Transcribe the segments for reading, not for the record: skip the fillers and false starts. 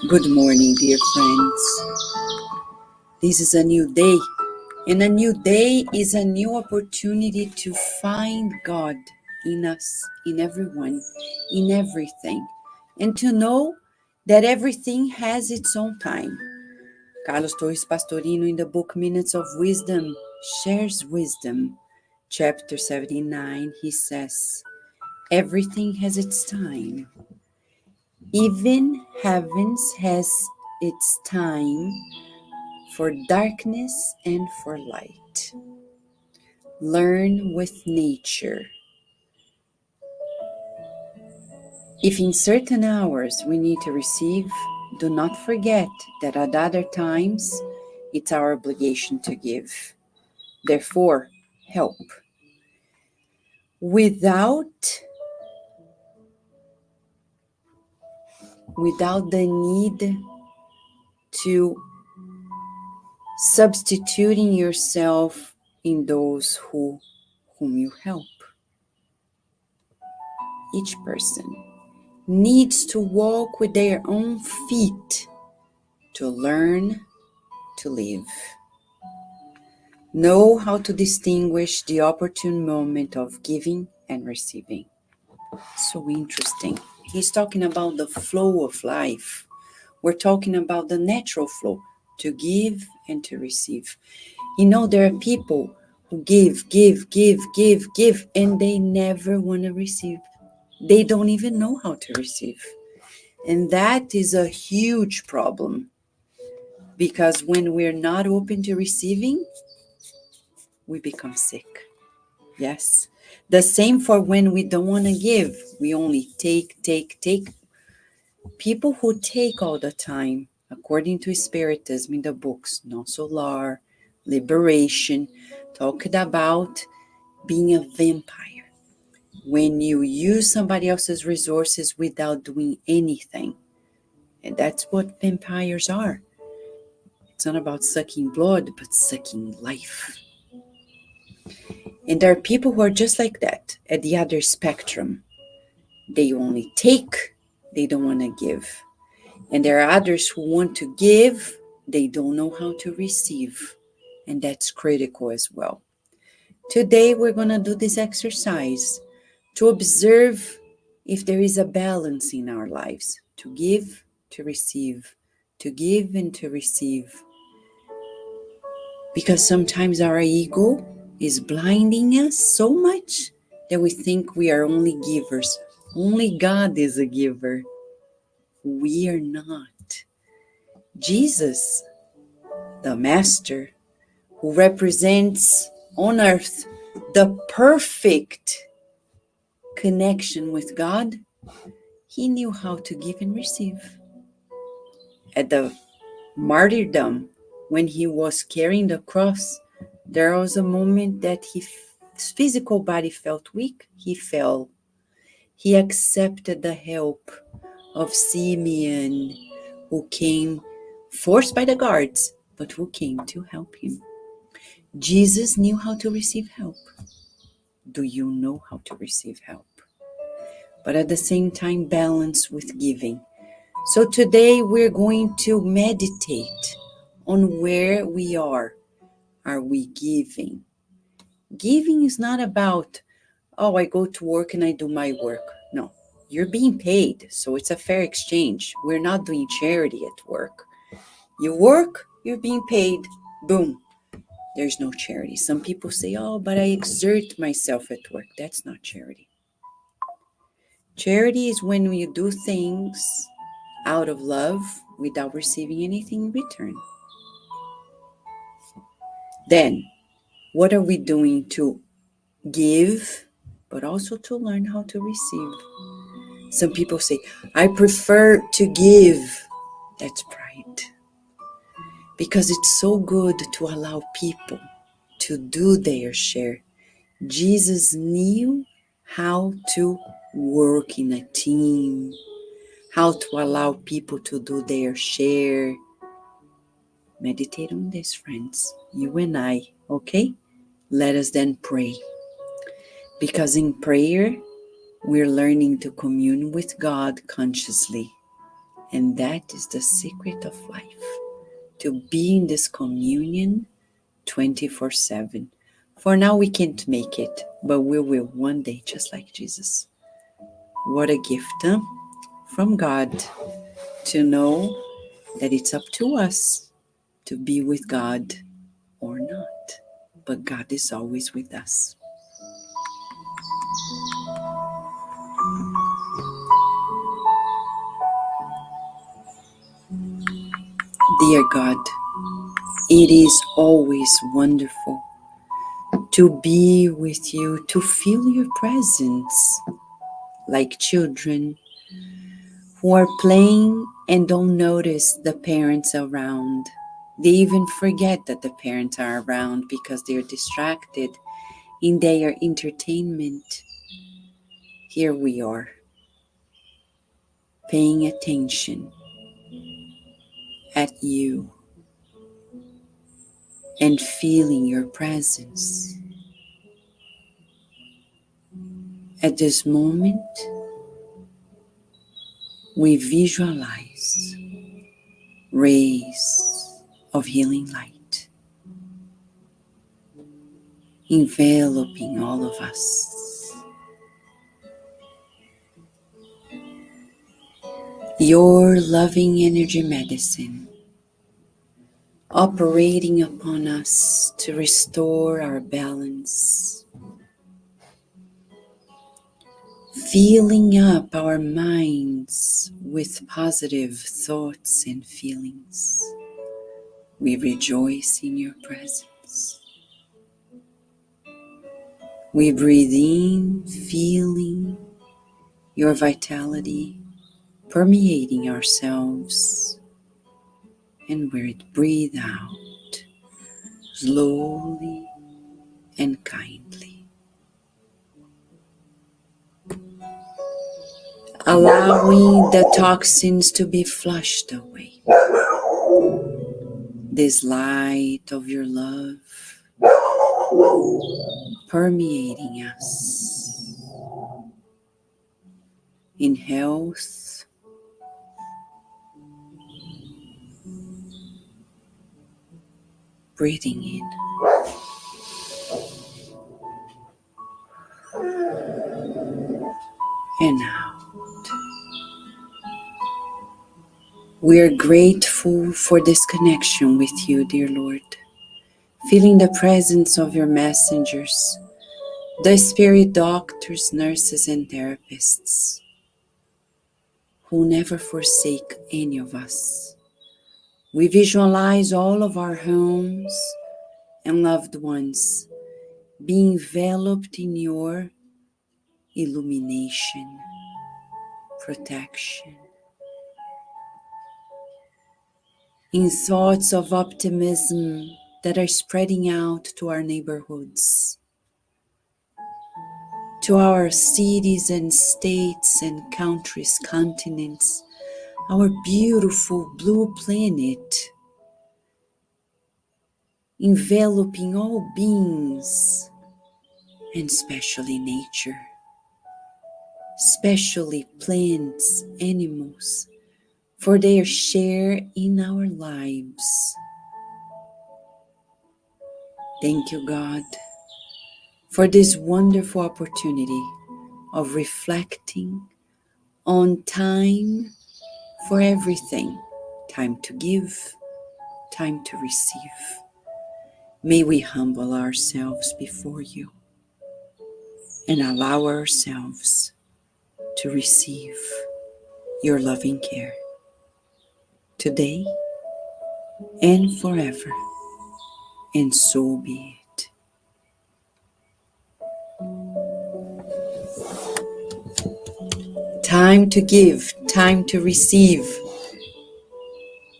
Good morning, dear friends. This is a new day, and a new day is a new opportunity to find God in us, in everyone, in everything, and to know that everything has its own time. Carlos Torres Pastorino, in the book Minutes of Wisdom, shares wisdom. Chapter 79, he says, everything has its time. Even heavens has its time for darkness and for light. Learn with nature. If in certain hours we need to receive, do not forget that at other times it's our obligation to give. Therefore, help. Without the need to substituting yourself in those whom you help. Each person needs to walk with their own feet to learn to live. Know how to distinguish the opportune moment of giving and receiving. So interesting. He's talking about the flow of life. We're talking about the natural flow, to give and to receive. There are people who give, and they never want to receive. They don't even know how to receive. And that is a huge problem, because when we're not open to receiving, we become sick. Yes. The same for when we don't want to give. We only take. People who take all the time, according to Spiritism in the books, Non Solar, Liberation, talked about being a vampire. When you use somebody else's resources without doing anything. And that's what vampires are. It's not about sucking blood, but sucking life. And there are people who are just like that, at the other spectrum. They only take, they don't want to give. And there are others who want to give, they don't know how to receive. And that's critical as well. Today, we're going to do this exercise to observe if there is a balance in our lives, to give, to receive, to give and to receive. Because sometimes our ego is blinding us so much that we think we are only givers. Only God is a giver. We are not. Jesus, the Master, who represents on earth the perfect connection with God, he knew how to give and receive. At the martyrdom, when he was carrying the cross, there was a moment that his physical body felt weak. He fell. He accepted the help of Simeon, who came forced by the guards, but who came to help him. Jesus knew how to receive help. Do you know how to receive help? But at the same time, balance with giving. So today we're going to meditate on where we are. Are we giving? Giving is not about, I go to work and I do my work. No, you're being paid, so it's a fair exchange. We're not doing charity at work. You work, you're being paid, boom. There's no charity. Some people say, but I exert myself at work. That's not charity. Charity is when you do things out of love without receiving anything in return. Then, what are we doing to give, but also to learn how to receive? Some people say, I prefer to give. That's pride. Because it's so good to allow people to do their share. Jesus knew how to work in a team, how to allow people to do their share. Meditate on this, friends, you and I, okay? Let us then pray. Because in prayer, we're learning to commune with God consciously And that is the secret of life, to be in this communion 24/7. For now, we can't make it, but we will one day, just like Jesus. What a gift, huh? From God, to know that it's up to us to be with God or not. But God is always with us. Dear God, it is always wonderful to be with you, to feel your presence, like children who are playing and don't notice the parents around. They even forget that the parents are around because they're distracted in their entertainment. Here we are, paying attention at you and feeling your presence. At this moment, we visualize rays of healing light enveloping all of us. Your loving energy medicine operating upon us to restore our balance, filling up our minds with positive thoughts and feelings. We rejoice in your presence. We breathe in, feeling your vitality permeating ourselves, and we breathe out slowly and kindly, allowing the toxins to be flushed away. This light of your love permeating us in health, breathing in and out. We are grateful for this connection with you, dear Lord, feeling the presence of your messengers, the spirit doctors, nurses, and therapists who never forsake any of us. We visualize all of our homes and loved ones being enveloped in your illumination, protection, in thoughts of optimism that are spreading out to our neighborhoods, to our cities and states and countries, continents, our beautiful blue planet, enveloping all beings, and especially nature, especially plants, animals, for their share in our lives. Thank you, God, for this wonderful opportunity of reflecting on time for everything, time to give, time to receive. May we humble ourselves before you and allow ourselves to receive your loving care today and forever, and so be it. Time to give, time to receive.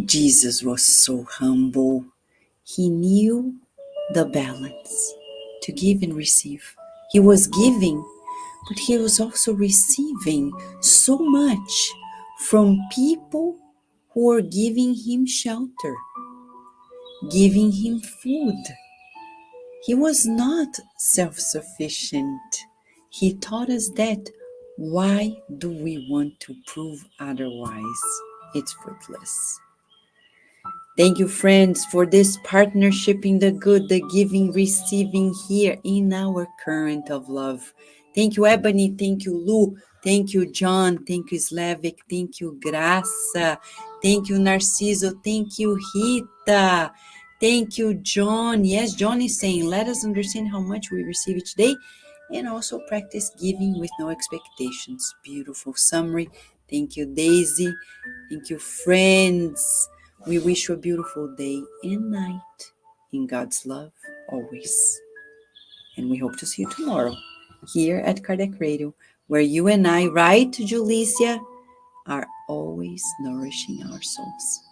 Jesus was so humble. He knew the balance to give and receive. He was giving, but he was also receiving so much from people who were giving him shelter, giving him food. He was not self-sufficient. He taught us that. Why do we want to prove otherwise? it's fruitless. Thank you, friends, for this partnership in the good, the giving, receiving here in our current of love. Thank you, Ebony. Thank you, Lou. Thank you, John. Thank you, Slavic. Thank you, Graça. Thank you, Narciso. Thank you, Rita. Thank you, John. Yes, John is saying, let us understand how much we receive each day and also practice giving with no expectations. Beautiful summary. Thank you, Daisy. Thank you, friends. We wish you a beautiful day and night in God's love always. And we hope to see you tomorrow here at Kardec Radio, where you and I, right, Julicia, are always nourishing our souls.